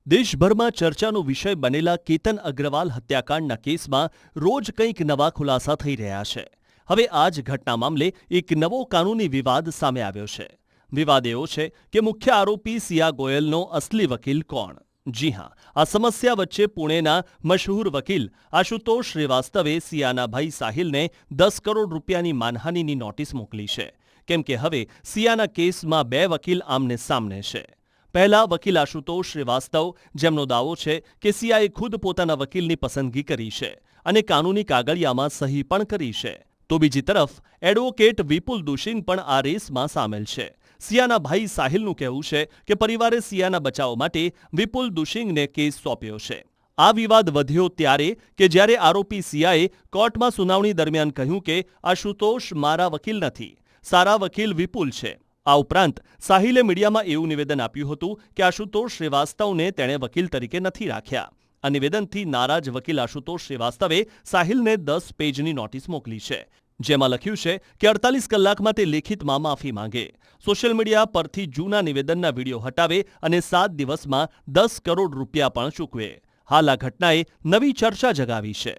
દેશભરમાં ચર્ચાનો વિષય બનેલા કેતન અગ્રવાલ હત્યાકાંડના કેસમાં રોજ કંઈક નવા ખુલાસા થઈ રહ્યા છે. હવે આ જ ઘટના મામલે એક નવો કાનૂની વિવાદ સામે આવ્યો છે. વિવાદ એવો છે કે મુખ્ય આરોપી સિયા ગોયલનો અસલી વકીલ કોણ? જી હા, આ સમસ્યા વચ્ચે પુણેના મશહૂર વકીલ આશુતોષ શ્રીવાસ્તવે સિયાના ભાઈ સાહિલને 10 કરોડ રૂપિયાની માનહાનિની નોટિસ મોકલી છે. કેમ કે હવે સિયાના કેસમાં 2 વકીલ આમને સામને છે. પહેલા વકીલ આશુતોષ શ્રીવાસ્તવ, જેમનો દાવો છે કે સિયાએ ખુદ પોતાના વકીલની પસંદગી કરી છે અને કાનૂની કાગળિયામાં સહી પણ કરી છે. તો બીજી તરફ એડવોકેટ વિપુલ દુશિંગ પણ આ રેસમાં સામેલ છે. સિયાના ભાઈ સાહિલનું કહેવું છે કે પરિવારે સિયાના બચાવ માટે વિપુલ દુશિંગને કેસ સોંપ્યો છે. આ વિવાદ વધ્યો ત્યારે કે જ્યારે આરોપી સિયાએ કોર્ટમાં સુનાવણી દરમિયાન કહ્યું કે આશુતોષ મારા વકીલ નથી, સારા વકીલ વિપુલ છે. આ ઉપરાંત સાહિલે મીડિયામાં એવું નિવેદન આપ્યું હતું કે આશુતોષ શ્રીવાસ્તવને તેણે વકીલ તરીકે નથી રાખ્યા. આ નિવેદનથી નારાજ વકીલ આશુતોષ શ્રીવાસ્તવે સાહિલને 10 પેજની નોટિસ મોકલી છે, જેમાં લખ્યું છે કે 48 કલાકમાં તે લેખિતમાં માફી માંગે, સોશિયલ મીડિયા પરથી જૂના નિવેદનના વિડીયો હટાવે અને 7 દિવસમાં 10 કરોડ રૂપિયા પણ ચૂકવે. હાલ આ ઘટનાએ નવી ચર્ચા જગાવી છે.